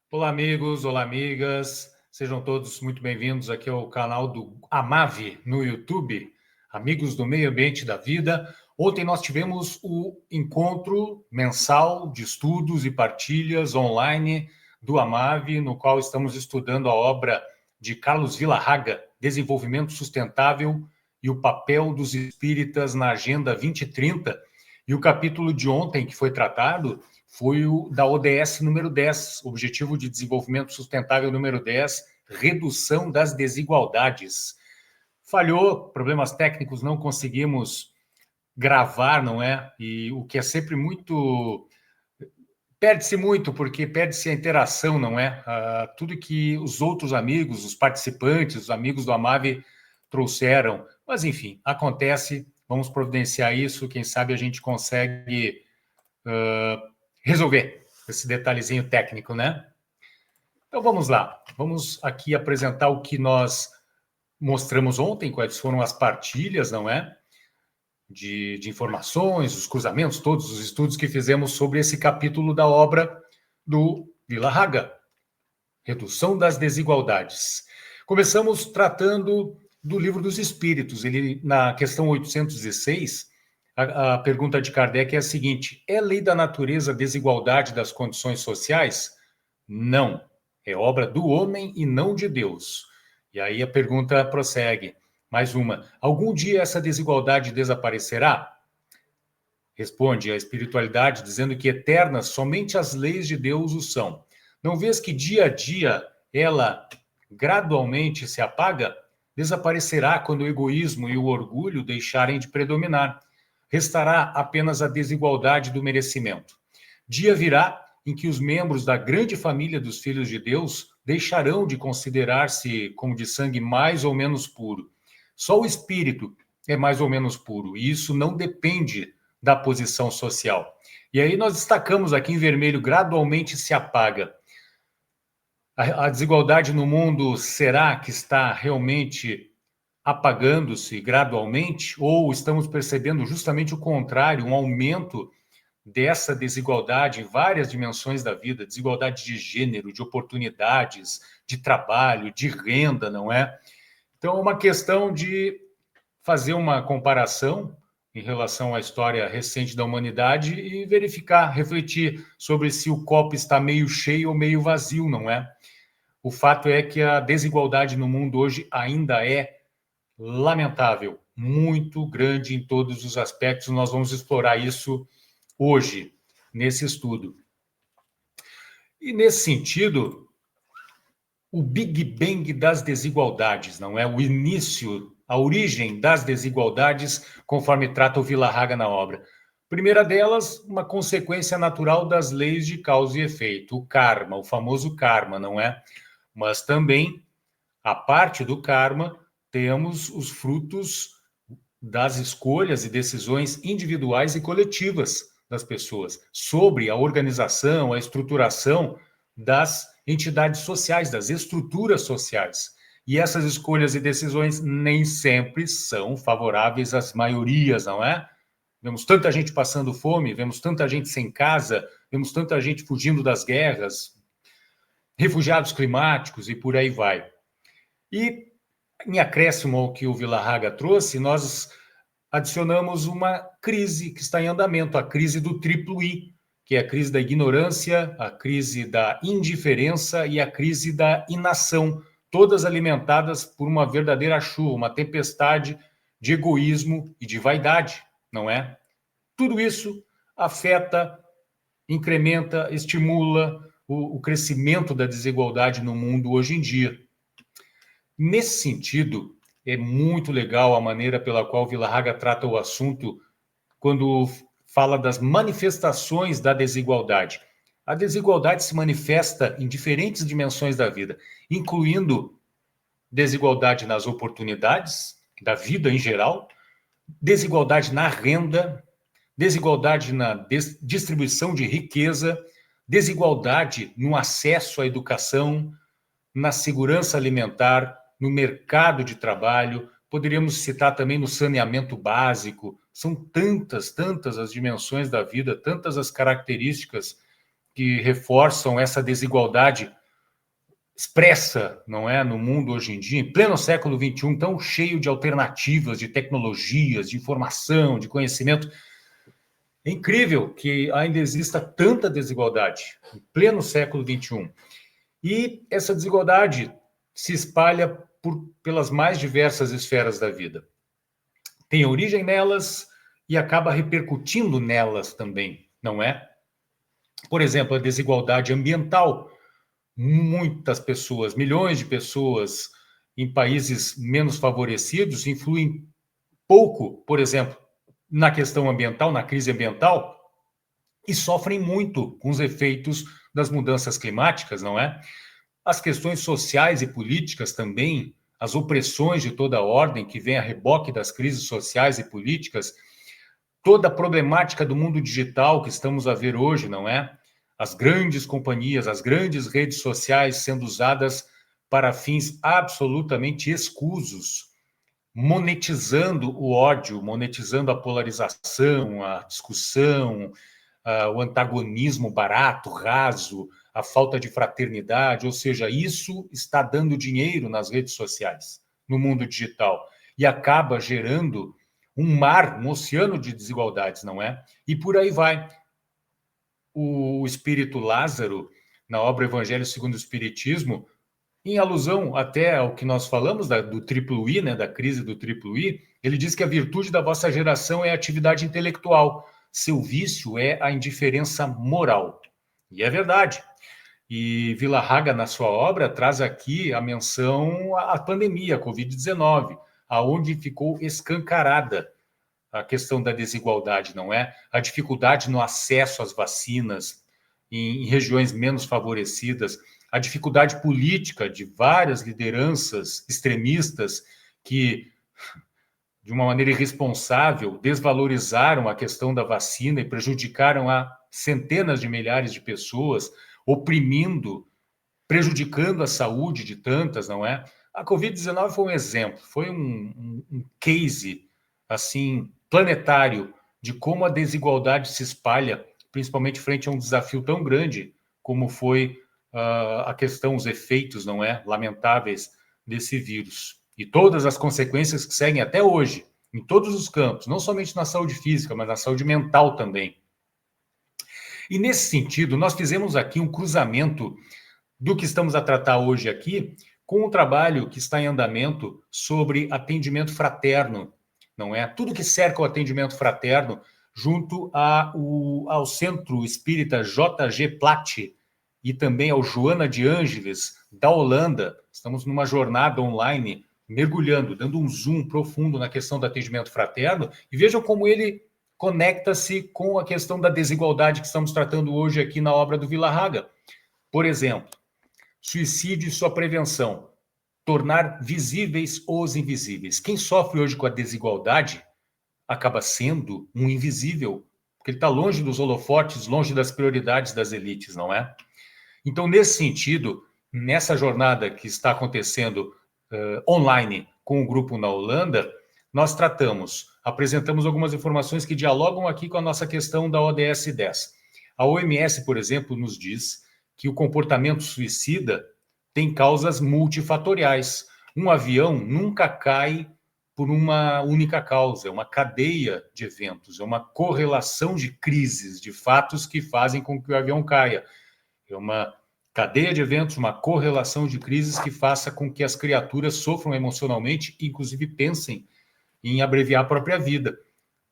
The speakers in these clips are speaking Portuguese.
Olá, amigos, olá, amigas. Sejam todos muito bem-vindos aqui ao canal do Amave no YouTube, Amigos do Meio Ambiente da Vida. Ontem nós tivemos o encontro mensal de estudos e partilhas online do Amave, no qual estamos estudando a obra de Carlos Villarraga, Desenvolvimento Sustentável e o Papel dos Espíritas na Agenda 2030. E o capítulo de ontem que foi tratado foi o da ODS número 10, Objetivo de Desenvolvimento Sustentável número 10, redução das desigualdades. Falhou, problemas técnicos, não conseguimos gravar, não é? E o que é sempre muito... Perde-se muito, porque perde-se a interação, não é? Tudo que os outros amigos, os participantes, os amigos do Amave trouxeram. Mas, enfim, acontece, vamos providenciar isso, quem sabe a gente consegue... resolver esse detalhezinho técnico, né? Então vamos lá, vamos aqui apresentar o que nós mostramos ontem, quais foram as partilhas, não é? De informações, os cruzamentos, todos os estudos que fizemos sobre esse capítulo da obra do Villarraga, Redução das Desigualdades. Começamos tratando do Livro dos Espíritos. Ele, na questão 806, a pergunta de Kardec é a seguinte: é lei da natureza a desigualdade das condições sociais? Não. É obra do homem e não de Deus. E aí a pergunta prossegue. Mais uma. Algum dia essa desigualdade desaparecerá? Responde a espiritualidade dizendo que eternas somente as leis de Deus o são. Não vês que dia a dia ela gradualmente se apaga? Desaparecerá quando o egoísmo e o orgulho deixarem de predominar. Restará apenas a desigualdade do merecimento. Dia virá em que os membros da grande família dos filhos de Deus deixarão de considerar-se como de sangue mais ou menos puro. Só o espírito é mais ou menos puro, e isso não depende da posição social. E aí nós destacamos aqui em vermelho, gradualmente se apaga. A desigualdade no mundo, será que está realmente apagando-se gradualmente? Ou estamos percebendo justamente o contrário, um aumento dessa desigualdade em várias dimensões da vida, desigualdade de gênero, de oportunidades, de trabalho, de renda, não é? Então, é uma questão de fazer uma comparação em relação à história recente da humanidade e verificar, refletir sobre se o copo está meio cheio ou meio vazio, não é? O fato é que a desigualdade no mundo hoje ainda é lamentável, muito grande em todos os aspectos. Nós vamos explorar isso hoje, nesse estudo. E nesse sentido, o Big Bang das desigualdades, não é? O início, a origem das desigualdades, conforme trata o Villarraga na obra. Primeira delas, uma consequência natural das leis de causa e efeito, o karma, o famoso karma, não é? Mas também, a parte do karma, temos os frutos das escolhas e decisões individuais e coletivas das pessoas sobre a organização, a estruturação das entidades sociais, das estruturas sociais. E essas escolhas e decisões nem sempre são favoráveis às maiorias, não é? Vemos tanta gente passando fome, vemos tanta gente sem casa, vemos tanta gente fugindo das guerras, refugiados climáticos e por aí vai. E, em acréscimo ao que o Villarraga trouxe, nós adicionamos uma crise que está em andamento, a crise do triplo I, que é a crise da ignorância, a crise da indiferença e a crise da inação, todas alimentadas por uma verdadeira chuva, uma tempestade de egoísmo e de vaidade, não é? Tudo isso afeta, incrementa, estimula o crescimento da desigualdade no mundo hoje em dia. Nesse sentido, é muito legal a maneira pela qual Villarraga trata o assunto quando fala das manifestações da desigualdade. A desigualdade se manifesta em diferentes dimensões da vida, incluindo desigualdade nas oportunidades da vida em geral, desigualdade na renda, desigualdade na distribuição de riqueza, desigualdade no acesso à educação, na segurança alimentar, no mercado de trabalho, poderíamos citar também no saneamento básico, São tantas as dimensões da vida, tantas as características que reforçam essa desigualdade expressa, não é, no mundo hoje em dia, em pleno século XXI, tão cheio de alternativas, de tecnologias, de informação, de conhecimento. É incrível que ainda exista tanta desigualdade em pleno século XXI. E essa desigualdade se espalha pelas mais diversas esferas da vida. Tem origem nelas e acaba repercutindo nelas também, não é? Por exemplo, a desigualdade ambiental. Muitas pessoas, milhões de pessoas em países menos favorecidos influem pouco, por exemplo, na questão ambiental, na crise ambiental, e sofrem muito com os efeitos das mudanças climáticas, não é? As questões sociais e políticas também, as opressões de toda ordem que vêm a reboque das crises sociais e políticas, toda a problemática do mundo digital que estamos a ver hoje, não é? As grandes companhias, as grandes redes sociais sendo usadas para fins absolutamente escusos, monetizando o ódio, monetizando a polarização, a discussão, o antagonismo barato, raso, a falta de fraternidade, ou seja, isso está dando dinheiro nas redes sociais, no mundo digital, e acaba gerando um mar, um oceano de desigualdades, não é? E por aí vai. O espírito Lázaro, na obra Evangelho segundo o Espiritismo, em alusão até ao que nós falamos do triplo I, né, da crise do triplo I, ele diz que a virtude da vossa geração é a atividade intelectual, seu vício é a indiferença moral. E é verdade. E Villarraga, na sua obra, traz aqui a menção à pandemia, a Covid-19, aonde ficou escancarada a questão da desigualdade, não é? A dificuldade no acesso às vacinas em regiões menos favorecidas, a dificuldade política de várias lideranças extremistas que, de uma maneira irresponsável, desvalorizaram a questão da vacina e prejudicaram a centenas de milhares de pessoas, oprimindo, prejudicando a saúde de tantas, não é? A Covid-19 foi um exemplo, foi um case, assim, planetário de como a desigualdade se espalha, principalmente frente a um desafio tão grande como foi a questão, os efeitos, não é, lamentáveis desse vírus. E todas as consequências que seguem até hoje, em todos os campos, não somente na saúde física, mas na saúde mental também. E nesse sentido, nós fizemos aqui um cruzamento do que estamos a tratar hoje aqui com um trabalho que está em andamento sobre atendimento fraterno, não é? Tudo que cerca o atendimento fraterno junto ao Centro Espírita J.G. Platt e também ao Joana de Ângeles, da Holanda. Estamos numa jornada online, mergulhando, dando um zoom profundo na questão do atendimento fraterno, e vejam como ele conecta-se com a questão da desigualdade que estamos tratando hoje aqui na obra do Villarraga. Por exemplo, suicídio e sua prevenção, tornar visíveis os invisíveis. Quem sofre hoje com a desigualdade acaba sendo um invisível, porque ele está longe dos holofotes, longe das prioridades das elites, não é? Então, nesse sentido, nessa jornada que está acontecendo online com o grupo na Holanda, nós apresentamos algumas informações que dialogam aqui com a nossa questão da ODS 10. A OMS, por exemplo, nos diz que o comportamento suicida tem causas multifatoriais. Um avião nunca cai por uma única causa, é uma cadeia de eventos, é uma correlação de crises, de fatos que fazem com que o avião caia. É uma cadeia de eventos, uma correlação de crises que faça com que as criaturas sofram emocionalmente e, inclusive, pensem em abreviar a própria vida.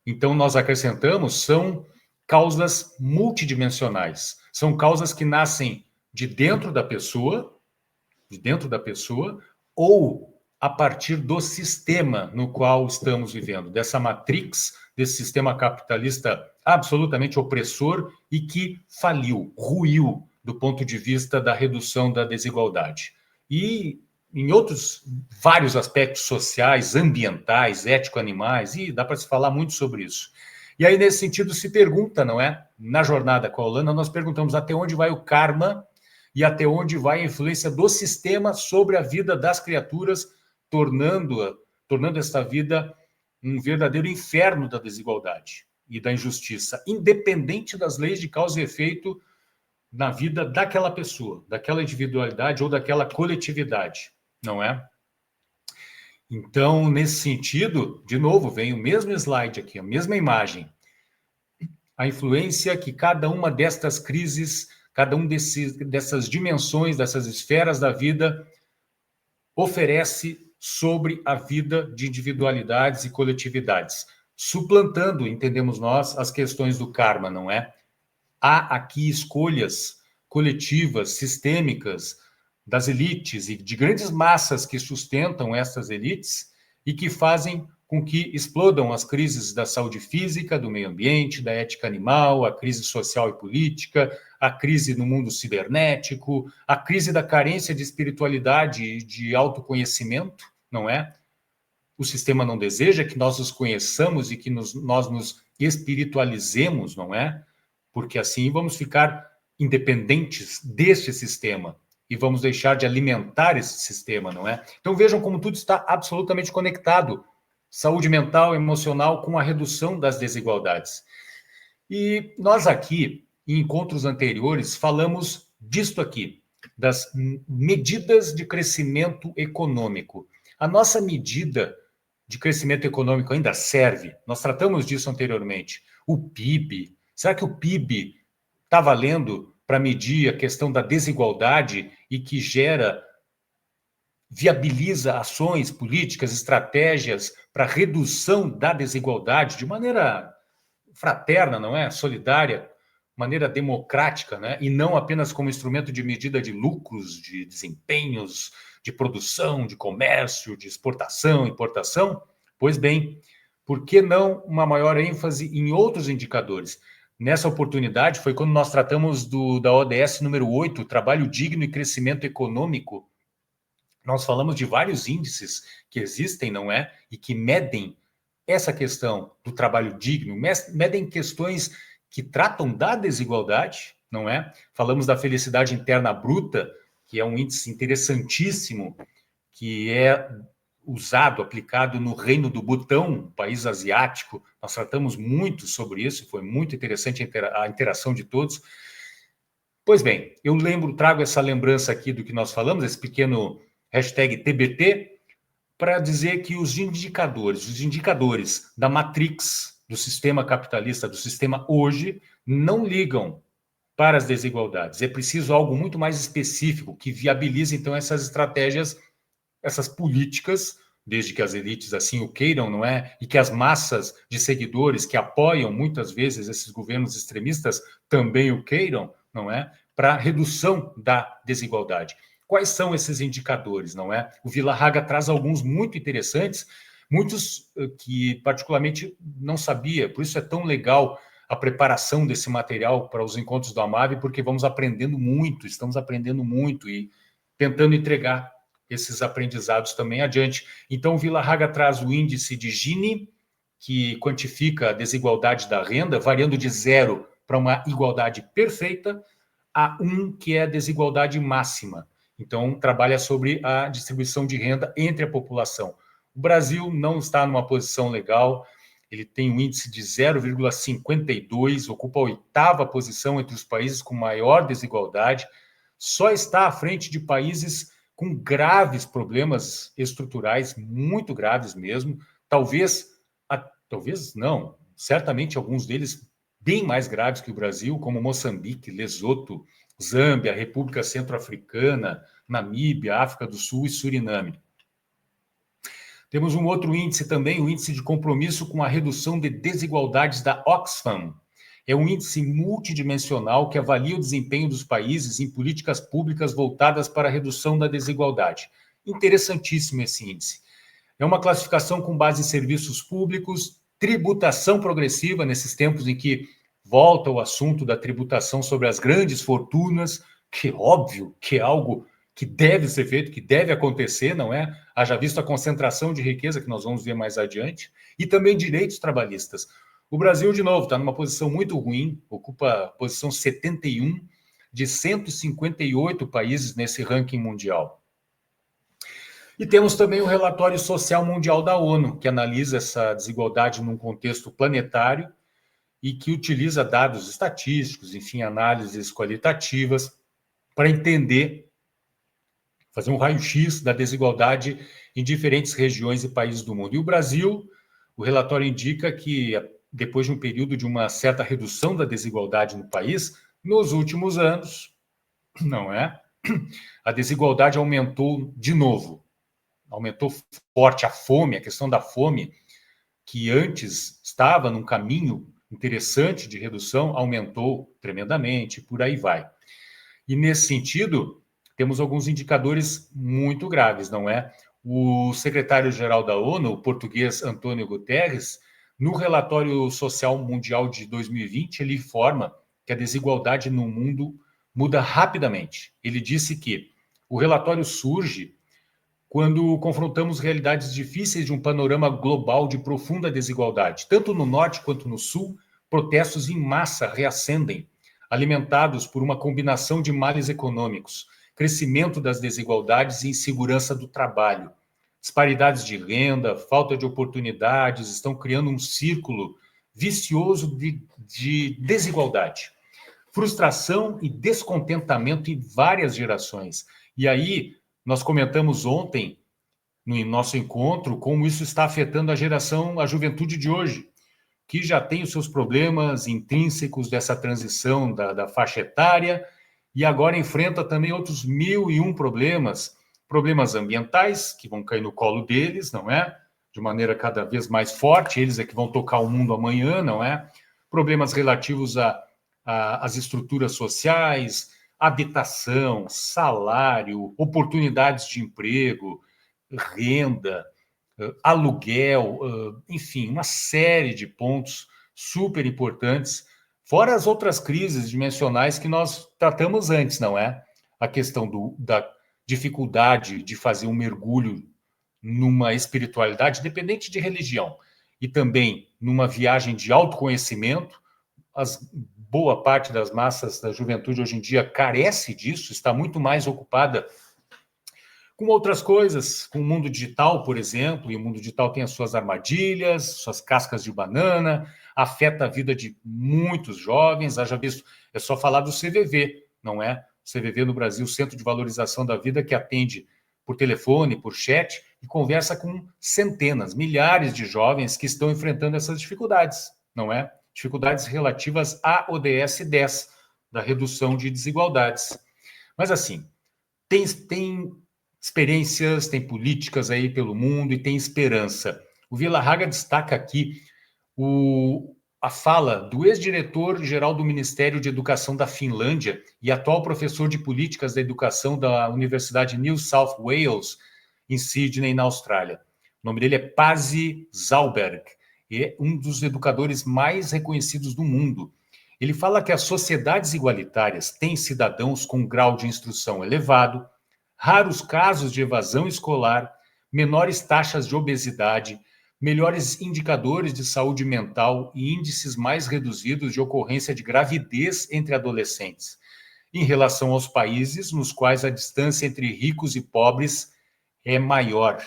Então, nós acrescentamos, são causas multidimensionais, são causas que nascem de dentro da pessoa, ou a partir do sistema no qual estamos vivendo, dessa matrix, desse sistema capitalista absolutamente opressor e que faliu, ruiu do ponto de vista da redução da desigualdade. E em outros vários aspectos sociais, ambientais, ético-animais, e dá para se falar muito sobre isso. E aí, nesse sentido, se pergunta, não é? Na jornada com a Holanda, nós perguntamos até onde vai o karma e até onde vai a influência do sistema sobre a vida das criaturas, tornando esta vida um verdadeiro inferno da desigualdade e da injustiça, independente das leis de causa e efeito na vida daquela pessoa, daquela individualidade ou daquela coletividade, não é? Então, nesse sentido, de novo, vem o mesmo slide aqui, a mesma imagem. A influência que cada uma destas crises, cada um dessas dimensões, dessas esferas da vida oferece sobre a vida de individualidades e coletividades, suplantando, entendemos nós, as questões do karma, não é? Há aqui escolhas coletivas, sistêmicas, das elites e de grandes massas que sustentam essas elites e que fazem com que explodam as crises da saúde física, do meio ambiente, da ética animal, a crise social e política, a crise no mundo cibernético, a crise da carência de espiritualidade e de autoconhecimento, não é? O sistema não deseja que nós os conheçamos e que nós nos espiritualizemos, não é? Porque assim vamos ficar independentes deste sistema e vamos deixar de alimentar esse sistema, não é? Então vejam como tudo está absolutamente conectado. Saúde mental, emocional, com a redução das desigualdades. E nós aqui, em encontros anteriores, falamos disto aqui, das medidas de crescimento econômico. A nossa medida de crescimento econômico ainda serve? Nós tratamos disso anteriormente. O PIB, será que o PIB está valendo para medir a questão da desigualdade e que viabiliza ações políticas, estratégias para redução da desigualdade de maneira fraterna, não é? Solidária, maneira democrática, né? E não apenas como instrumento de medida de lucros, de desempenhos, de produção, de comércio, de exportação, importação? Pois bem, por que não uma maior ênfase em outros indicadores? Nessa oportunidade foi quando nós tratamos da ODS número 8, Trabalho Digno e Crescimento Econômico. Nós falamos de vários índices que existem, não é? E que medem essa questão do trabalho digno, medem questões que tratam da desigualdade, não é? Falamos da felicidade interna bruta, que é um índice interessantíssimo, que é usado, aplicado no Reino do Butão, um país asiático. Nós tratamos muito sobre isso, foi muito interessante a interação de todos. Pois bem, eu trago essa lembrança aqui do que nós falamos, esse pequeno hashtag TBT, para dizer que os indicadores da matrix do sistema capitalista, do sistema hoje, não ligam para as desigualdades. É preciso algo muito mais específico que viabilize, então, essas estratégias, essas políticas, desde que as elites assim o queiram, não é? E que as massas de seguidores que apoiam muitas vezes esses governos extremistas também o queiram, não é? Para a redução da desigualdade. Quais são esses indicadores, não é? O Villa-Haga traz alguns muito interessantes, muitos que particularmente não sabia, por isso é tão legal a preparação desse material para os encontros do Amave, porque vamos aprendendo muito, estamos aprendendo muito e tentando entregar esses aprendizados também adiante. Então, o Villa-Haga traz o índice de Gini, que quantifica a desigualdade da renda, variando de 0 para uma igualdade perfeita, a 1, que é a desigualdade máxima. Então, trabalha sobre a distribuição de renda entre a população. O Brasil não está numa posição legal, ele tem um índice de 0,52, ocupa a 8ª posição entre os países com maior desigualdade, só está à frente de países com graves problemas estruturais, muito graves mesmo, talvez não, certamente alguns deles bem mais graves que o Brasil, como Moçambique, Lesoto, Zâmbia, República Centro-Africana, Namíbia, África do Sul e Suriname. Temos um outro índice também, o índice de compromisso com a redução de desigualdades da Oxfam. É um índice multidimensional que avalia o desempenho dos países em políticas públicas voltadas para a redução da desigualdade. Interessantíssimo esse índice. É uma classificação com base em serviços públicos, tributação progressiva, nesses tempos em que volta o assunto da tributação sobre as grandes fortunas, que óbvio que é algo que deve ser feito, que deve acontecer, não é? Haja visto a concentração de riqueza que nós vamos ver mais adiante, e também direitos trabalhistas. O Brasil, de novo, está numa posição muito ruim, ocupa a posição 71 de 158 países nesse ranking mundial. E temos também o Relatório Social Mundial da ONU, que analisa essa desigualdade num contexto planetário e que utiliza dados estatísticos, enfim, análises qualitativas para entender, fazer um raio-x da desigualdade em diferentes regiões e países do mundo. E o Brasil, o relatório indica que, depois de um período de uma certa redução da desigualdade no país, nos últimos anos, não é? A desigualdade aumentou de novo. Aumentou forte a fome, a questão da fome, que antes estava num caminho interessante de redução, aumentou tremendamente, por aí vai. E nesse sentido, temos alguns indicadores muito graves, não é? O secretário-geral da ONU, o português Antônio Guterres, no relatório social mundial de 2020, ele informa que a desigualdade no mundo muda rapidamente. Ele disse que o relatório surge quando confrontamos realidades difíceis de um panorama global de profunda desigualdade. Tanto no norte quanto no sul, protestos em massa reacendem, alimentados por uma combinação de males econômicos, crescimento das desigualdades e insegurança do trabalho. Disparidades de renda, falta de oportunidades estão criando um círculo vicioso de desigualdade, frustração e descontentamento em várias gerações. E aí, nós comentamos ontem, no nosso encontro, como isso está afetando a juventude de hoje, que já tem os seus problemas intrínsecos dessa transição da faixa etária e agora enfrenta também outros 1001 problemas, problemas ambientais, que vão cair no colo deles, não é? De maneira cada vez mais forte, eles é que vão tocar o mundo amanhã, não é? Problemas relativos às estruturas sociais, habitação, salário, oportunidades de emprego, renda, aluguel, enfim, uma série de pontos super importantes, fora as outras crises dimensionais que nós tratamos antes, não é? A questão da dificuldade de fazer um mergulho numa espiritualidade, independente de religião, e também numa viagem de autoconhecimento. Boa parte das massas da juventude hoje em dia carece disso, está muito mais ocupada com outras coisas, com o mundo digital, por exemplo, e o mundo digital tem as suas armadilhas, suas cascas de banana, afeta a vida de muitos jovens. Haja visto, é só falar do CVV, não é? O CVV no Brasil, Centro de Valorização da Vida, que atende por telefone, por chat, e conversa com centenas, milhares de jovens que estão enfrentando essas dificuldades, não é? Dificuldades relativas à ODS 10, da redução de desigualdades. Mas, assim, tem experiências, tem políticas aí pelo mundo e tem esperança. O Villahaga destaca aqui a fala do ex-diretor-geral do Ministério de Educação da Finlândia e atual professor de Políticas da Educação da Universidade New South Wales, em Sydney, na Austrália. O nome dele é Pasi Zalberg, e é um dos educadores mais reconhecidos do mundo. Ele fala que as sociedades igualitárias têm cidadãos com grau de instrução elevado, raros casos de evasão escolar, menores taxas de obesidade, melhores indicadores de saúde mental e índices mais reduzidos de ocorrência de gravidez entre adolescentes, em relação aos países nos quais a distância entre ricos e pobres é maior.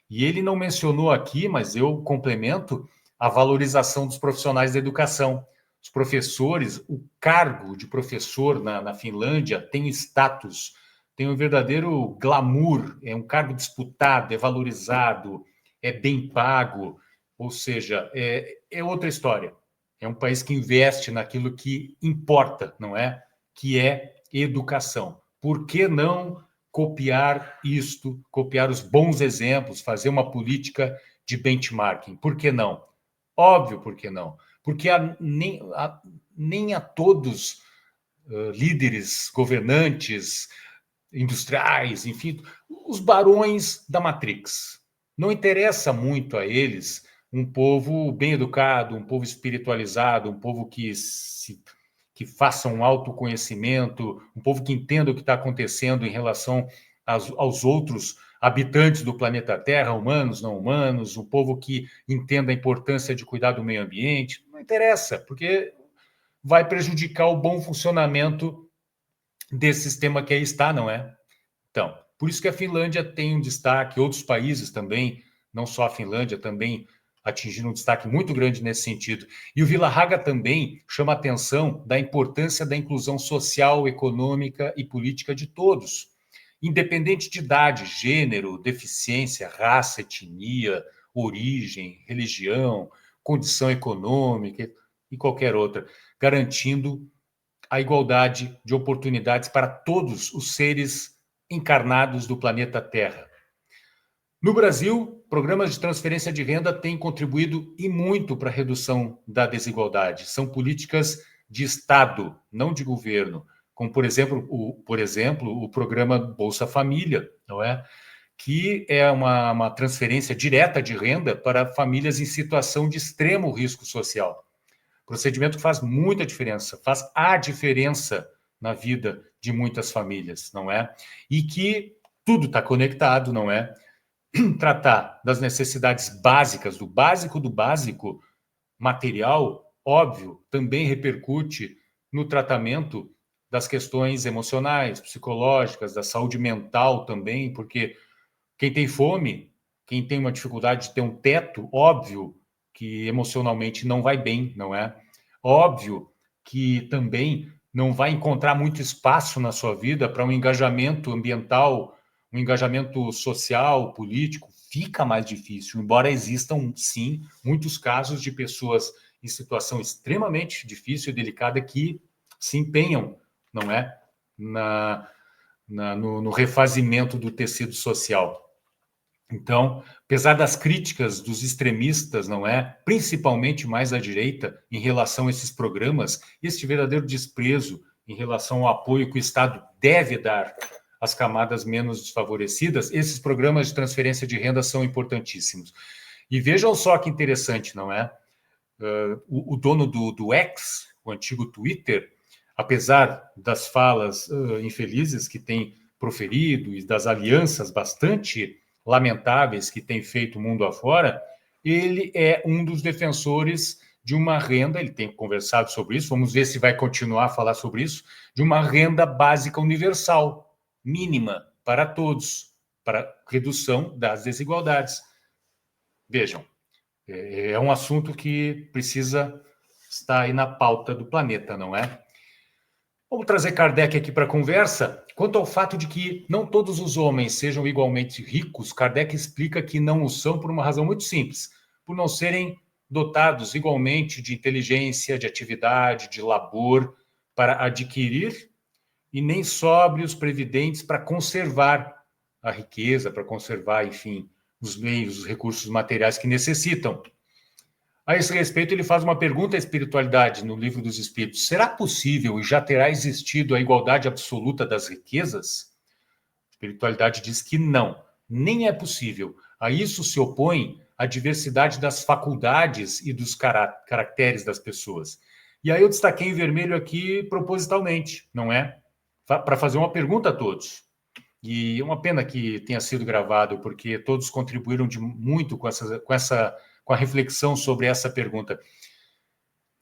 E ele não mencionou aqui, mas eu complemento, a valorização dos profissionais da educação. Os professores, o cargo de professor na Finlândia tem status, tem um verdadeiro glamour, é um cargo disputado, é valorizado, é bem pago, ou seja, é outra história. É um país que investe naquilo que importa, não é? Que é educação. Por que não copiar isto, copiar os bons exemplos, fazer uma política de benchmarking? Por que não? Óbvio, por que não? Porque nem a todos líderes, governantes, industriais, enfim, os barões da Matrix. Não interessa muito a eles um povo bem educado, um povo espiritualizado, um povo que faça um autoconhecimento, um povo que entenda o que está acontecendo em relação aos outros habitantes do planeta Terra, humanos, não humanos, um povo que entenda a importância de cuidar do meio ambiente. Não interessa, porque vai prejudicar o bom funcionamento desse sistema que aí está, não é? Então, Por isso que a Finlândia tem um destaque, outros países também, não só a Finlândia, também atingindo um destaque muito grande nesse sentido. E o Vila Haga também chama a atenção da importância da inclusão social, econômica e política de todos, independente de idade, gênero, deficiência, raça, etnia, origem, religião, condição econômica e qualquer outra, garantindo a igualdade de oportunidades para todos os seres encarnados do planeta Terra. No Brasil, programas de transferência de renda têm contribuído e muito para a redução da desigualdade. São políticas de Estado, não de governo, como, por exemplo, o programa Bolsa Família, não é? Que é uma transferência direta de renda para famílias em situação de extremo risco social. Procedimento que faz muita diferença, faz a diferença na vida de muitas famílias, não é? E que tudo está conectado, não é? Tratar das necessidades básicas, do básico material, óbvio, também repercute no tratamento das questões emocionais, psicológicas, da saúde mental também, porque quem tem fome, quem tem uma dificuldade de ter um teto, óbvio que emocionalmente não vai bem, não é? Óbvio que também não vai encontrar muito espaço na sua vida para um engajamento ambiental, um engajamento social, político, fica mais difícil, embora existam, sim, muitos casos de pessoas em situação extremamente difícil e delicada que se empenham, não é? No refazimento do tecido social. Então, apesar das críticas dos extremistas, não é? Principalmente mais à direita, em relação a esses programas, este verdadeiro desprezo em relação ao apoio que o Estado deve dar às camadas menos desfavorecidas, esses programas de transferência de renda são importantíssimos. E vejam só que interessante, não é? O dono do X, o antigo Twitter, apesar das falas infelizes que tem proferido e das alianças bastante lamentáveis que tem feito o mundo afora, ele é um dos defensores de uma renda, ele tem conversado sobre isso, vamos ver se vai continuar a falar sobre isso, de uma renda básica universal, mínima, para todos, para redução das desigualdades. Vejam, é um assunto que precisa estar aí na pauta do planeta, não é? Vamos trazer Kardec aqui para a conversa. Quanto ao fato de que não todos os homens sejam igualmente ricos, Kardec explica que não o são por uma razão muito simples, por não serem dotados igualmente de inteligência, de atividade, de labor para adquirir e nem sóbrios, previdentes para conservar a riqueza, para conservar, enfim, os meios, os recursos materiais que necessitam. A esse respeito, ele faz uma pergunta à espiritualidade no Livro dos Espíritos. Será possível e já terá existido a igualdade absoluta das riquezas? A espiritualidade diz que não, nem é possível. A isso se opõe a diversidade das faculdades e dos caracteres das pessoas. E aí eu destaquei em vermelho aqui propositalmente, não é? Para fazer uma pergunta a todos. E é uma pena que tenha sido gravado, porque todos contribuíram muito com a reflexão sobre essa pergunta.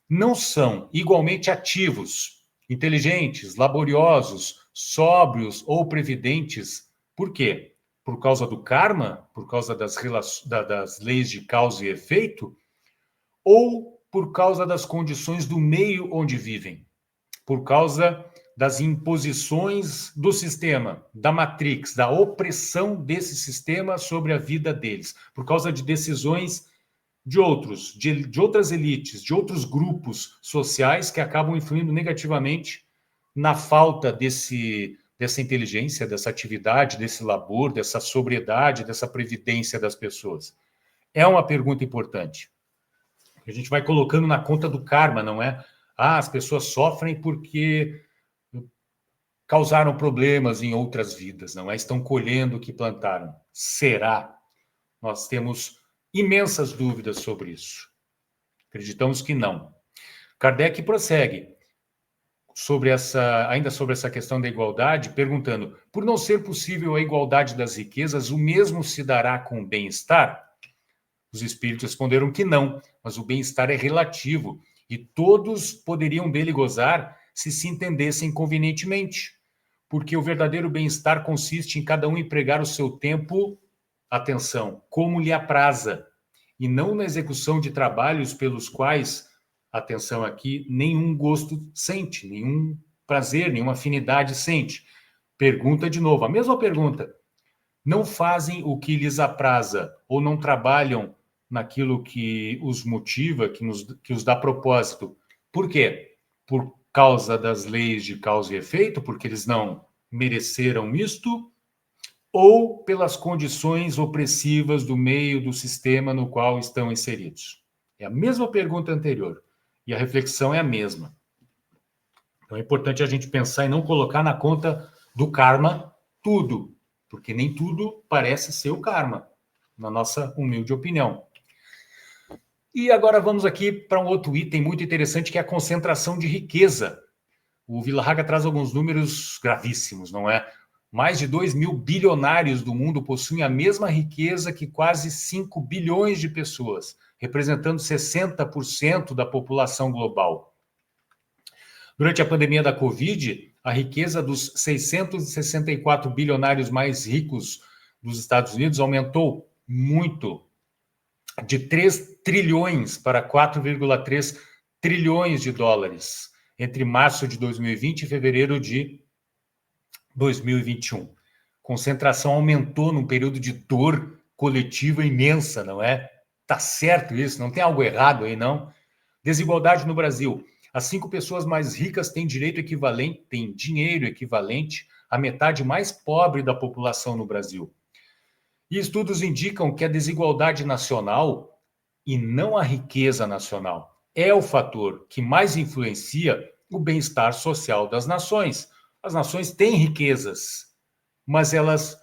Não são igualmente ativos, inteligentes, laboriosos, sóbrios ou previdentes. Por quê? Por causa do karma? Por causa das leis de causa e efeito? Ou por causa das condições do meio onde vivem? Por causa das imposições do sistema, da Matrix, da opressão desse sistema sobre a vida deles, por causa de decisões de outros, de outras elites, de outros grupos sociais que acabam influindo negativamente na falta dessa inteligência, dessa atividade, desse labor, dessa sobriedade, dessa previdência das pessoas. É uma pergunta importante. A gente vai colocando na conta do karma, não é? As pessoas sofrem porque causaram problemas em outras vidas, não é? Estão colhendo o que plantaram. Será? Nós temos imensas dúvidas sobre isso. Acreditamos que não. Kardec prossegue ainda sobre essa questão da igualdade, perguntando: por não ser possível a igualdade das riquezas, o mesmo se dará com o bem-estar? Os espíritos responderam que não, mas o bem-estar é relativo e todos poderiam dele gozar se entendessem convenientemente. porque o verdadeiro bem-estar consiste em cada um empregar o seu tempo, atenção, como lhe apraza, e não na execução de trabalhos pelos quais, atenção aqui, nenhum gosto sente, nenhum prazer, nenhuma afinidade sente. Pergunta de novo, a mesma pergunta. Não fazem o que lhes apraza ou não trabalham naquilo que os motiva, que os dá propósito. Por quê? Por causa das leis de causa e efeito, porque eles não mereceram isto, ou pelas condições opressivas do meio do sistema no qual estão inseridos? É a mesma pergunta anterior e a reflexão é a mesma. Então é importante a gente pensar e não colocar na conta do karma tudo, porque nem tudo parece ser o karma, na nossa humilde opinião. E agora vamos aqui para um outro item muito interessante, que é a concentração de riqueza. O Villahagga traz alguns números gravíssimos, não é? Mais de 2 mil bilionários do mundo possuem a mesma riqueza que quase 5 bilhões de pessoas, representando 60% da população global. Durante a pandemia da Covid, a riqueza dos 664 bilionários mais ricos dos Estados Unidos aumentou muito, de 3 trilhões para 4,3 trilhões de dólares, entre março de 2020 e fevereiro de 2021. Concentração aumentou num período de dor coletiva imensa, não é? Tá certo isso, não tem algo errado aí, não? Desigualdade no Brasil. As 5 pessoas mais ricas têm direito equivalente, têm dinheiro equivalente à metade mais pobre da população no Brasil. E estudos indicam que a desigualdade nacional, e não a riqueza nacional, é o fator que mais influencia o bem-estar social das nações. As nações têm riquezas, mas elas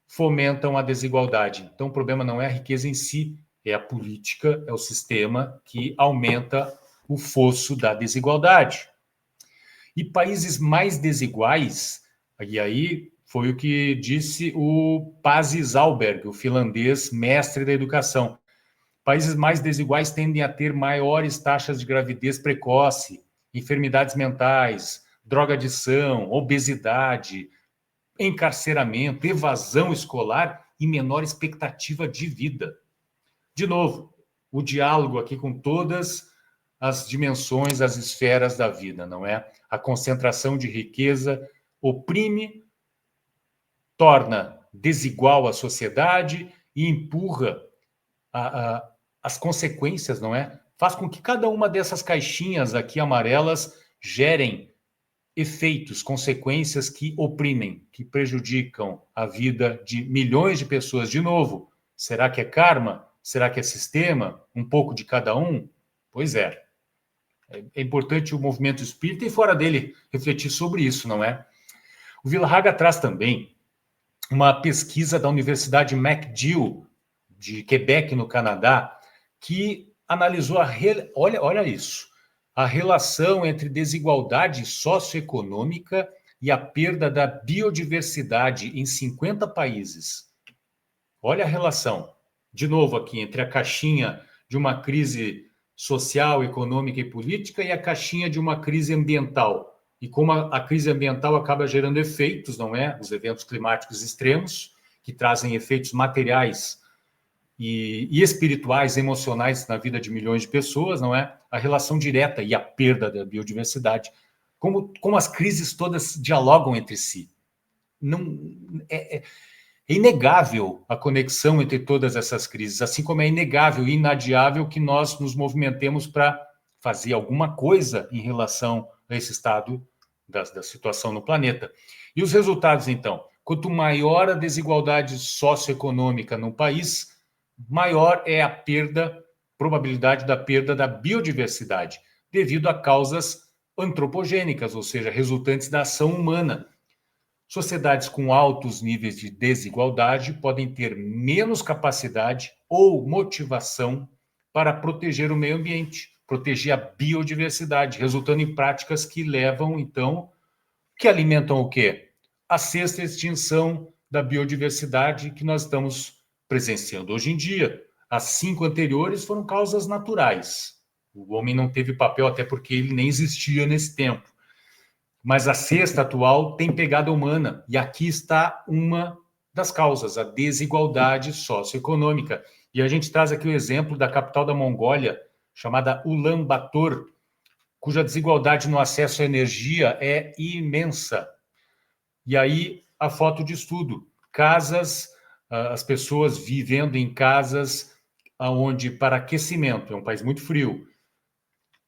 fomentam a desigualdade. Então, o problema não é a riqueza em si, é a política, é o sistema que aumenta o fosso da desigualdade. E países mais desiguais, e aí foi o que disse o Pasi Zalberg, o finlandês mestre da educação. Países mais desiguais tendem a ter maiores taxas de gravidez precoce, enfermidades mentais, drogadição, obesidade, encarceramento, evasão escolar e menor expectativa de vida. De novo, o diálogo aqui com todas as dimensões, as esferas da vida, não é? A concentração de riqueza oprime, torna desigual a sociedade e empurra as consequências, não é? Faz com que cada uma dessas caixinhas aqui amarelas gerem efeitos, consequências que oprimem, que prejudicam a vida de milhões de pessoas. De novo, será que é karma? Será que é sistema? Um pouco de cada um? Pois é. É importante o movimento espírita e fora dele refletir sobre isso, não é? O Villahagga traz também uma pesquisa da Universidade McGill, de Quebec, no Canadá, que analisou olha isso, a relação entre desigualdade socioeconômica e a perda da biodiversidade em 50 países. Olha a relação, de novo aqui, entre a caixinha de uma crise social, econômica e política e a caixinha de uma crise ambiental. E como a crise ambiental acaba gerando efeitos, não é? Os eventos climáticos extremos, que trazem efeitos materiais e espirituais, emocionais na vida de milhões de pessoas, não é? A relação direta e a perda da biodiversidade. Como as crises todas dialogam entre si. Não, é inegável a conexão entre todas essas crises, assim como é inegável e inadiável que nós nos movimentemos para fazer alguma coisa em relação a esse estado da situação no planeta. E os resultados, então? Quanto maior a desigualdade socioeconômica no país, maior é a probabilidade da perda da biodiversidade, devido a causas antropogênicas, ou seja, resultantes da ação humana. Sociedades com altos níveis de desigualdade podem ter menos capacidade ou motivação para proteger o meio ambiente, proteger a biodiversidade, resultando em práticas que levam, então, que alimentam o quê? A sexta extinção da biodiversidade que nós estamos presenciando hoje em dia. As 5 anteriores foram causas naturais. O homem não teve papel, até porque ele nem existia nesse tempo. Mas a cesta atual tem pegada humana, e aqui está uma das causas, a desigualdade socioeconômica. E a gente traz aqui o exemplo da capital da Mongólia, chamada Ulaanbaatar, cuja desigualdade no acesso à energia é imensa. E aí a foto de estudo, casas, as pessoas vivendo em casas onde para aquecimento, é um país muito frio,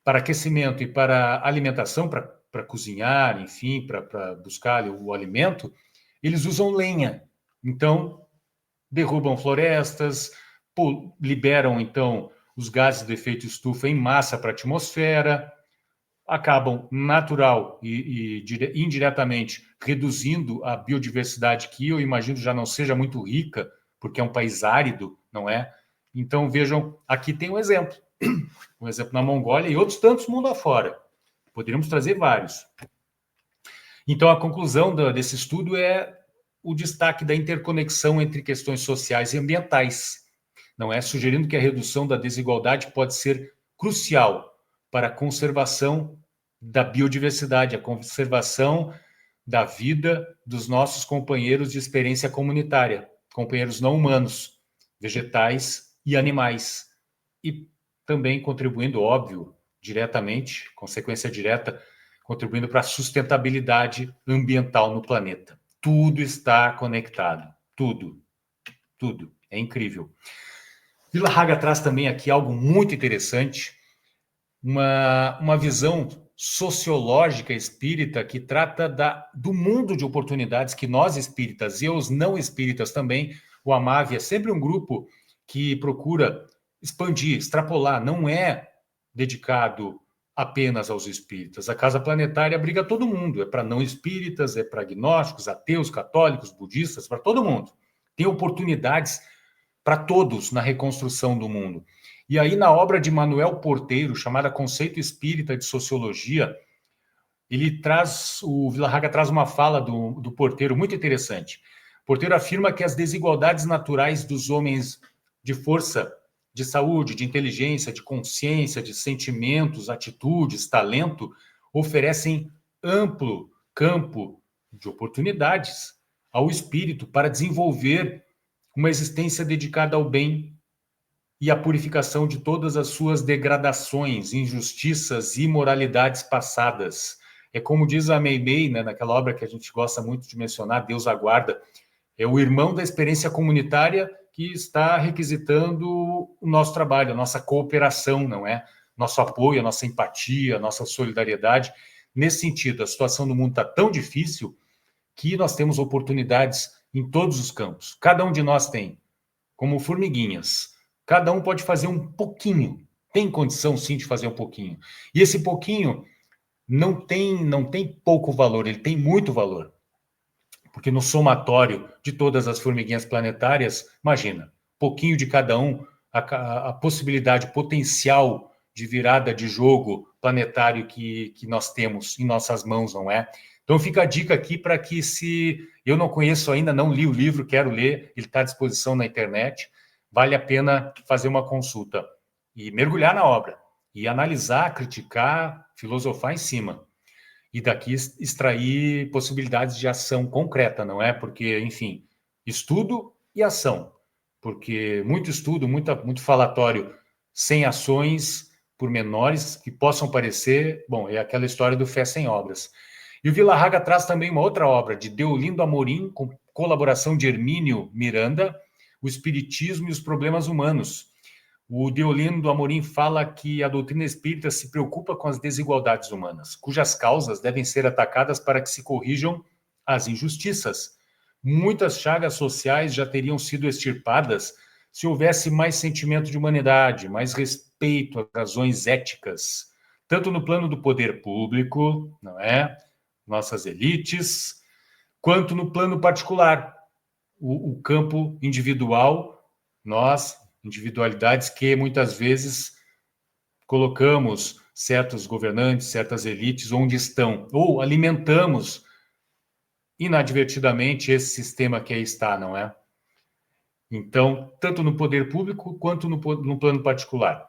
para aquecimento e para alimentação, para cozinhar, enfim, para buscar o alimento, eles usam lenha. Então, derrubam florestas, liberam, então, os gases do efeito estufa em massa para a atmosfera, acabam natural e indiretamente reduzindo a biodiversidade, que eu imagino já não seja muito rica, porque é um país árido, não é? Então, vejam, aqui tem um exemplo na Mongólia e outros tantos mundo afora. Poderíamos trazer vários. Então, a conclusão desse estudo é o destaque da interconexão entre questões sociais e ambientais, não é? Sugerindo que a redução da desigualdade pode ser crucial para a conservação da biodiversidade, a conservação da vida dos nossos companheiros de experiência comunitária, companheiros não humanos, vegetais e animais. E também contribuindo, óbvio, diretamente, consequência direta, contribuindo para a sustentabilidade ambiental no planeta. Tudo está conectado. Tudo. Tudo. É incrível. Vila Haga traz também aqui algo muito interessante, uma visão sociológica espírita que trata do mundo de oportunidades que nós espíritas e os não espíritas também, o AMAV é sempre um grupo que procura expandir, extrapolar, não é dedicado apenas aos espíritas. A Casa Planetária abriga todo mundo, é para não espíritas, é para agnósticos, ateus, católicos, budistas, para todo mundo. Tem oportunidades para todos na reconstrução do mundo. E aí, na obra de Manuel Porteiro, chamada Conceito Espírita de Sociologia, o Vila Haga traz uma fala do Porteiro muito interessante. Porteiro afirma que as desigualdades naturais dos homens de força, de saúde, de inteligência, de consciência, de sentimentos, atitudes, talento, oferecem amplo campo de oportunidades ao espírito para desenvolver uma existência dedicada ao bem e à purificação de todas as suas degradações, injustiças e imoralidades passadas. É como diz a Meimei, né, naquela obra que a gente gosta muito de mencionar, Deus Aguarda, é o irmão da experiência comunitária que está requisitando o nosso trabalho, a nossa cooperação, não é? Nosso apoio, a nossa empatia, a nossa solidariedade. Nesse sentido, a situação do mundo está tão difícil que nós temos oportunidades em todos os campos. Cada um de nós tem, como formiguinhas. Cada um pode fazer um pouquinho. Tem condição, sim, de fazer um pouquinho. E esse pouquinho não tem pouco valor, ele tem muito valor. Porque no somatório de todas as formiguinhas planetárias, imagina, pouquinho de cada um, a possibilidade, o potencial de virada de jogo planetário que nós temos em nossas mãos, não é? Então fica a dica aqui para que, se eu não conheço ainda, não li o livro, quero ler, ele está à disposição na internet, vale a pena fazer uma consulta e mergulhar na obra, e analisar, criticar, filosofar em cima. E daqui extrair possibilidades de ação concreta, não é? Porque, enfim, estudo e ação. Porque muito estudo, muito falatório sem ações pormenores que possam parecer... Bom, é aquela história do fé sem obras. E o Vila Haga traz também uma outra obra de Deolindo Amorim, com colaboração de Hermínio Miranda, O Espiritismo e os Problemas Humanos. O Deolindo Amorim fala que a doutrina espírita se preocupa com as desigualdades humanas, cujas causas devem ser atacadas para que se corrijam as injustiças. Muitas chagas sociais já teriam sido extirpadas se houvesse mais sentimento de humanidade, mais respeito às razões éticas, tanto no plano do poder público, não é? Nossas elites, quanto no plano particular, o campo individual, nós, individualidades que muitas vezes colocamos certos governantes, certas elites onde estão, ou alimentamos inadvertidamente esse sistema que aí está, não é? Então, tanto no poder público quanto no plano particular.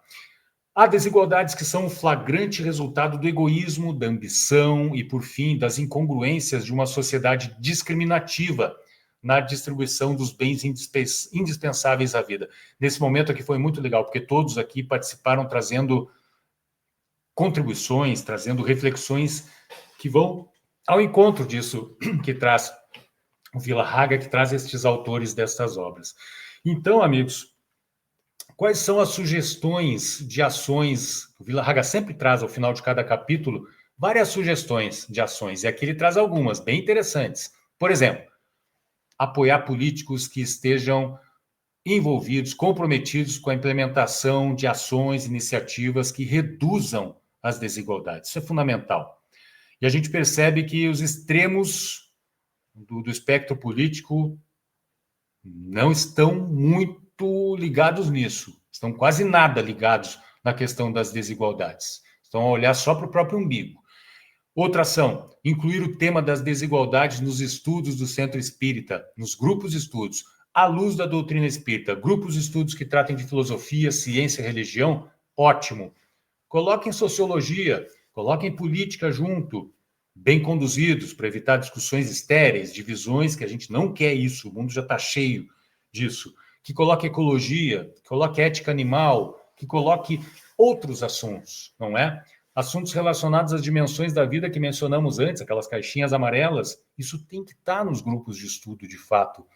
Há desigualdades que são um flagrante resultado do egoísmo, da ambição e, por fim, das incongruências de uma sociedade discriminativa na distribuição dos bens indispensáveis à vida. Nesse momento aqui foi muito legal, porque todos aqui participaram trazendo contribuições, trazendo reflexões que vão ao encontro disso que traz o Villa-Haga, que traz estes autores destas obras. Então, amigos, quais são as sugestões de ações? O Villa-Haga sempre traz, ao final de cada capítulo, várias sugestões de ações, e aqui ele traz algumas bem interessantes. Por exemplo, apoiar políticos que estejam envolvidos, comprometidos com a implementação de ações, iniciativas que reduzam as desigualdades. Isso é fundamental. E a gente percebe que os extremos do espectro político não estão muito ligados nisso, estão quase nada ligados na questão das desigualdades. Estão a olhar só para o próprio umbigo. Outra ação, incluir o tema das desigualdades nos estudos do Centro Espírita, nos grupos de estudos, à luz da doutrina espírita. Grupos de estudos que tratem de filosofia, ciência e religião, ótimo. Coloquem sociologia, coloquem política junto, bem conduzidos, para evitar discussões estéreis, divisões, que a gente não quer isso, o mundo já está cheio disso. Que coloque ecologia, que coloque ética animal, que coloque outros assuntos, não é? Assuntos relacionados às dimensões da vida que mencionamos antes, aquelas caixinhas amarelas, isso tem que estar nos grupos de estudo, de fato.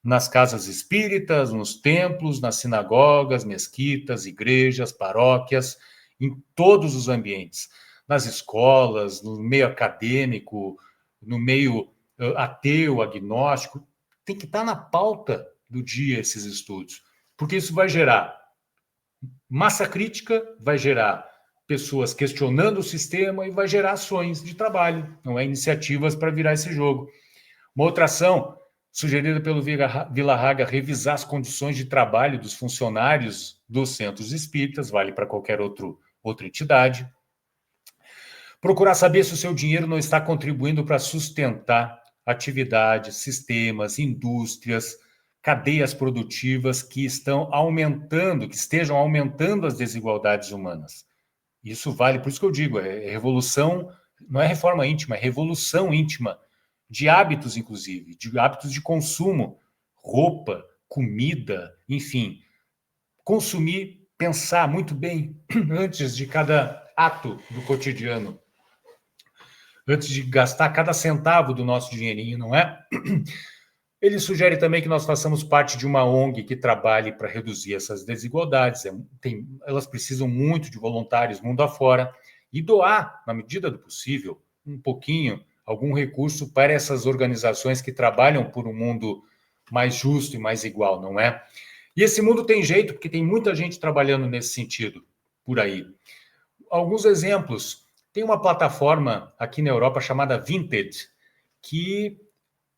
Nas casas espíritas, nos templos, nas sinagogas, mesquitas, igrejas, paróquias, em todos os ambientes. Nas escolas, no meio acadêmico, no meio ateu, agnóstico, tem que estar na pauta do dia esses estudos, porque isso vai gerar massa crítica, vai gerar pessoas questionando o sistema e vai gerar ações de trabalho, não é? Iniciativas para virar esse jogo. Uma outra ação sugerida pelo Villa-Haga, revisar as condições de trabalho dos funcionários dos centros espíritas, vale para qualquer outra entidade. Procurar saber se o seu dinheiro não está contribuindo para sustentar atividades, sistemas, indústrias, cadeias produtivas que estejam aumentando as desigualdades humanas. Isso vale, por isso que eu digo, é revolução, não é reforma íntima, é revolução íntima, de hábitos, inclusive, de hábitos de consumo, roupa, comida, enfim. Consumir, pensar muito bem antes de cada ato do cotidiano, antes de gastar cada centavo do nosso dinheirinho, não é? Ele sugere também que nós façamos parte de uma ONG que trabalhe para reduzir essas desigualdades. Elas precisam muito de voluntários mundo afora e doar, na medida do possível, um pouquinho, algum recurso para essas organizações que trabalham por um mundo mais justo e mais igual, não é? E esse mundo tem jeito, porque tem muita gente trabalhando nesse sentido por aí. Alguns exemplos. Tem uma plataforma aqui na Europa chamada Vinted, que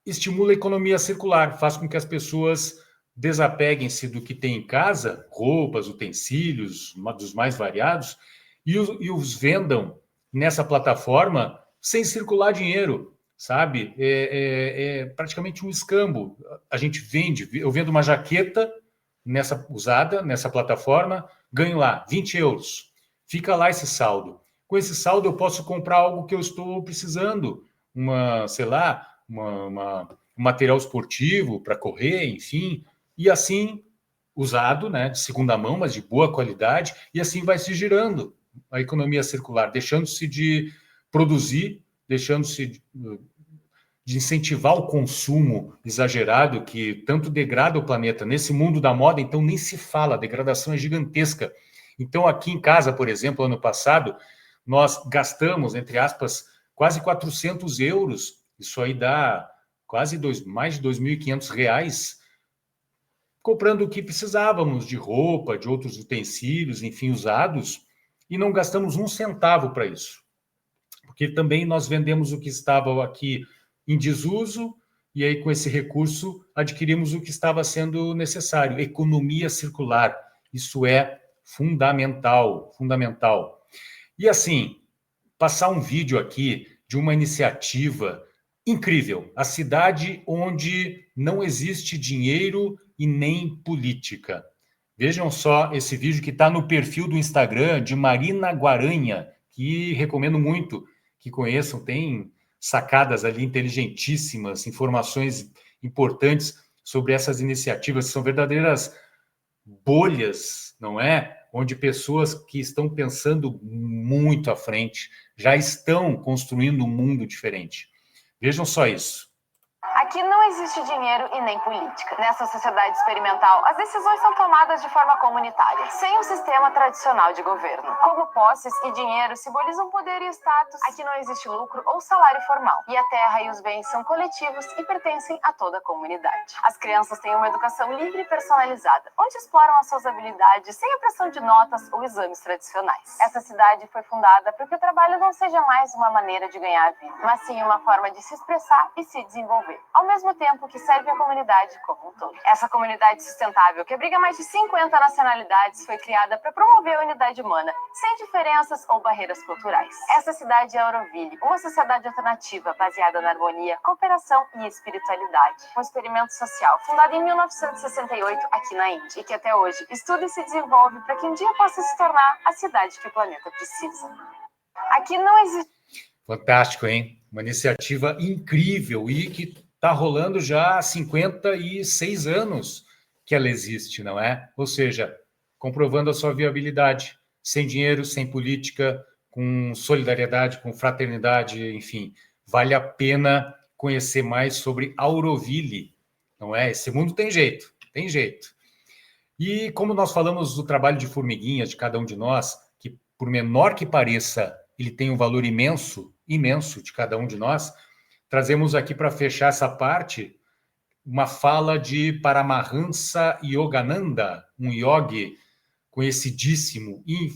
estimula a economia circular, faz com que as pessoas desapeguem-se do que tem em casa, roupas, utensílios, dos mais variados, e os vendam nessa plataforma sem circular dinheiro, sabe? É praticamente um escambo. A gente vende, eu vendo uma jaqueta usada nessa plataforma, ganho lá 20 euros. Fica lá esse saldo. Com esse saldo eu posso comprar algo que eu estou precisando, um material esportivo para correr, enfim, e assim, usado, né, de segunda mão, mas de boa qualidade, e assim vai se girando a economia circular, deixando-se de produzir, deixando-se de incentivar o consumo exagerado que tanto degrada o planeta. Nesse mundo da moda, então, nem se fala, a degradação é gigantesca. Então, aqui em casa, por exemplo, ano passado, nós gastamos, entre aspas, quase 400 euros, isso aí dá quase mais de R$ 2.500, comprando o que precisávamos de roupa, de outros utensílios, enfim, usados, e não gastamos um centavo para isso. Porque também nós vendemos o que estava aqui em desuso, e aí com esse recurso adquirimos o que estava sendo necessário. Economia circular, isso é fundamental, fundamental. E assim, passar um vídeo aqui de uma iniciativa incrível, a cidade onde não existe dinheiro e nem política. Vejam só esse vídeo que está no perfil do Instagram de Marina Guaranha, que recomendo muito que conheçam. Tem sacadas ali inteligentíssimas, informações importantes sobre essas iniciativas. São verdadeiras bolhas, não é? Onde pessoas que estão pensando muito à frente já estão construindo um mundo diferente. Vejam só isso. Aqui não existe dinheiro e nem política. Nessa sociedade experimental, as decisões são tomadas de forma comunitária, sem um sistema tradicional de governo. Como posses e dinheiro simbolizam poder e status, aqui não existe lucro ou salário formal. E a terra e os bens são coletivos e pertencem a toda a comunidade. As crianças têm uma educação livre e personalizada, onde exploram as suas habilidades sem a pressão de notas ou exames tradicionais. Essa cidade foi fundada para que o trabalho não seja mais uma maneira de ganhar a vida, mas sim uma forma de se expressar e se desenvolver, ao mesmo tempo que serve a comunidade como um todo. Essa comunidade sustentável, que abriga mais de 50 nacionalidades, foi criada para promover a unidade humana, sem diferenças ou barreiras culturais. Essa cidade é Auroville, uma sociedade alternativa baseada na harmonia, cooperação e espiritualidade. Um experimento social fundado em 1968 aqui na Índia, e que até hoje estuda e se desenvolve para que um dia possa se tornar a cidade que o planeta precisa. Aqui não existe... Fantástico, hein? Uma iniciativa incrível e que está rolando já há 56 anos que ela existe, não é? Ou seja, comprovando a sua viabilidade, sem dinheiro, sem política, com solidariedade, com fraternidade, enfim. Vale a pena conhecer mais sobre Auroville, não é? Esse mundo tem jeito, tem jeito. E como nós falamos do trabalho de formiguinha de cada um de nós, que por menor que pareça, ele tem um valor imenso, imenso de cada um de nós, trazemos aqui para fechar essa parte uma fala de Paramahansa Yogananda, um yogi conhecidíssimo e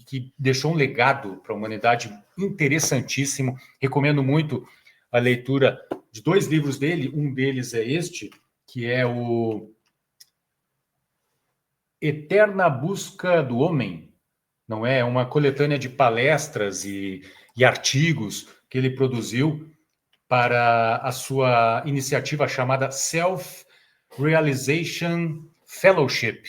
que deixou um legado para a humanidade interessantíssimo. Recomendo muito a leitura de 2 livros dele. Um deles é este, que é o Eterna Busca do Homem, não é? Uma coletânea de palestras e artigos que ele produziu para a sua iniciativa chamada Self-Realization Fellowship,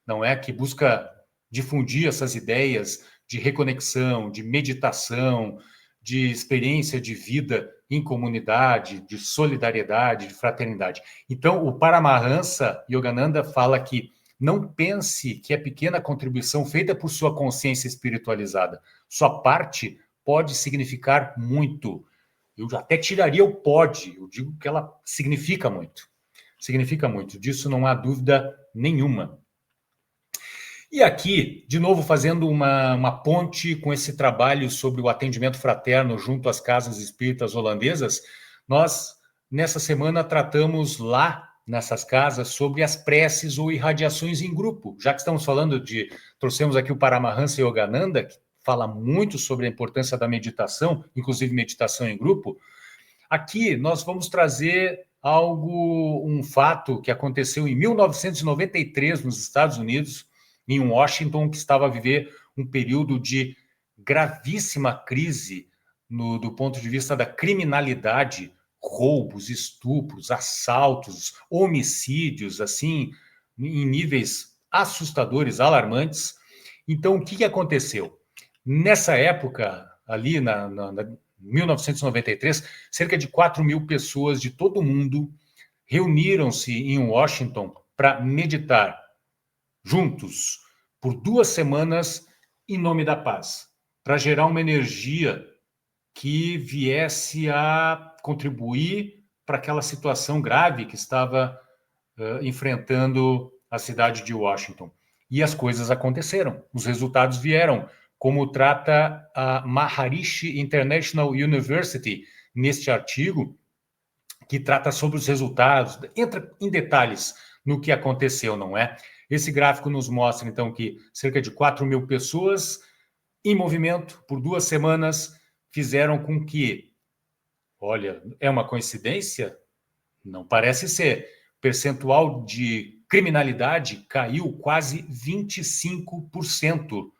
não é? Que busca difundir essas ideias de reconexão, de meditação, de experiência de vida em comunidade, de solidariedade, de fraternidade. Então, o Paramahansa Yogananda fala que não pense que é pequena contribuição feita por sua consciência espiritualizada. Sua parte pode significar muito. Eu até tiraria o pode, eu digo que ela significa muito. Significa muito, disso não há dúvida nenhuma. E aqui, de novo, fazendo uma ponte com esse trabalho sobre o atendimento fraterno junto às casas espíritas holandesas, nós, nessa semana, tratamos lá nessas casas sobre as preces ou irradiações em grupo. Já que estamos falando trouxemos aqui o Paramahansa Yogananda, que fala muito sobre a importância da meditação, inclusive meditação em grupo. Aqui nós vamos trazer um fato que aconteceu em 1993 nos Estados Unidos, em Washington, que estava a viver um período de gravíssima crise do ponto de vista da criminalidade, roubos, estupros, assaltos, homicídios, assim, em níveis assustadores, alarmantes. Então, o que aconteceu? Nessa época, ali na 1993, cerca de 4.000 pessoas de todo o mundo reuniram-se em Washington para meditar juntos por 2 semanas em nome da paz, para gerar uma energia que viesse a contribuir para aquela situação grave que estava enfrentando a cidade de Washington. E as coisas aconteceram, os resultados vieram, como trata a Maharishi International University neste artigo, que trata sobre os resultados, entra em detalhes no que aconteceu, não é? Esse gráfico nos mostra, então, que cerca de 4.000 pessoas em movimento por 2 semanas fizeram com que, olha, é uma coincidência? Não parece ser. O percentual de criminalidade caiu quase 25%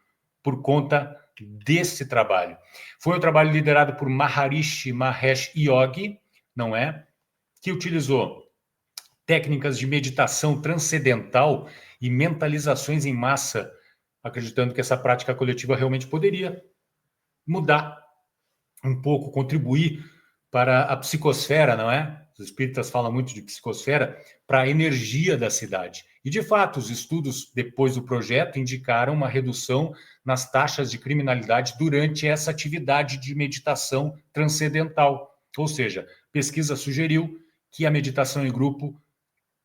por conta desse trabalho. Foi um trabalho liderado por Maharishi Mahesh Yogi, não é? Que utilizou técnicas de meditação transcendental e mentalizações em massa, acreditando que essa prática coletiva realmente poderia mudar um pouco, contribuir para a psicosfera, não é? Os espíritas falam muito de psicosfera, para a energia da cidade. E, de fato, os estudos depois do projeto indicaram uma redução nas taxas de criminalidade durante essa atividade de meditação transcendental. Ou seja, pesquisa sugeriu que a meditação em grupo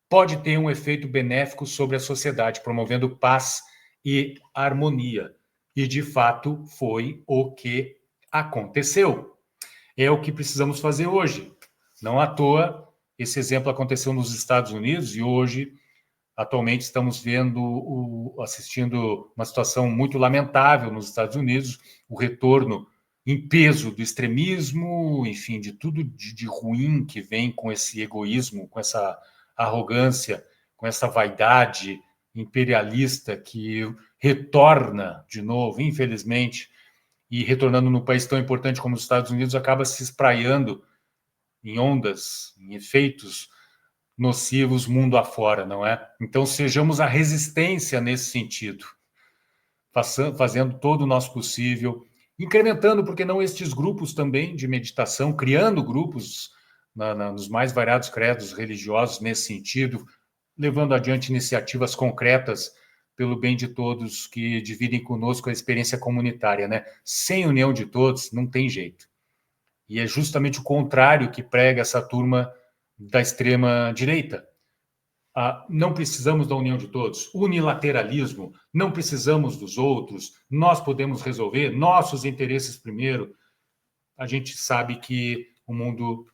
pode ter um efeito benéfico sobre a sociedade, promovendo paz e harmonia. E, de fato, foi o que aconteceu. É o que precisamos fazer hoje. Não à toa, esse exemplo aconteceu nos Estados Unidos e hoje, atualmente, estamos assistindo uma situação muito lamentável nos Estados Unidos, o retorno em peso do extremismo, enfim, de tudo de ruim que vem com esse egoísmo, com essa arrogância, com essa vaidade imperialista que retorna de novo, infelizmente, e retornando num país tão importante como os Estados Unidos, acaba se espraiando em ondas, em efeitos nocivos mundo afora, não é? Então, sejamos a resistência nesse sentido, fazendo todo o nosso possível, incrementando, porque não, estes grupos também de meditação, criando grupos nos mais variados credos religiosos nesse sentido, levando adiante iniciativas concretas pelo bem de todos que dividem conosco a experiência comunitária, né? Sem união de todos, não tem jeito. E é justamente o contrário que prega essa turma da extrema-direita. Não precisamos da união de todos. Unilateralismo, não precisamos dos outros, nós podemos resolver nossos interesses primeiro. A gente sabe que o mundo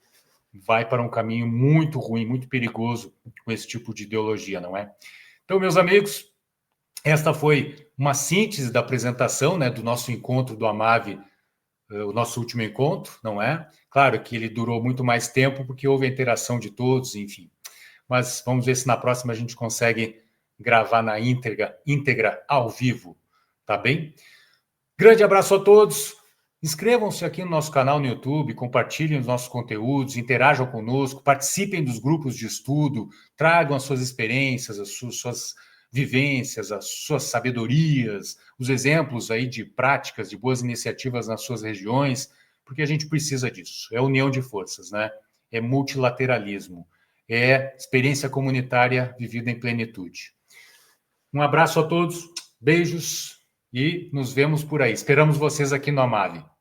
vai para um caminho muito ruim, muito perigoso com esse tipo de ideologia, não é? Então, meus amigos, esta foi uma síntese da apresentação, né, do nosso encontro do AMAV, o nosso último encontro, não é? Claro que ele durou muito mais tempo porque houve a interação de todos, enfim. Mas vamos ver se na próxima a gente consegue gravar na íntegra ao vivo, tá bem? Grande abraço a todos. Inscrevam-se aqui no nosso canal no YouTube, compartilhem os nossos conteúdos, interajam conosco, participem dos grupos de estudo, tragam as suas experiências, as suas vivências, as suas sabedorias, os exemplos aí de práticas, de boas iniciativas nas suas regiões, porque a gente precisa disso. É união de forças, né? É multilateralismo, é experiência comunitária vivida em plenitude. Um abraço a todos, beijos e nos vemos por aí. Esperamos vocês aqui no AMAV.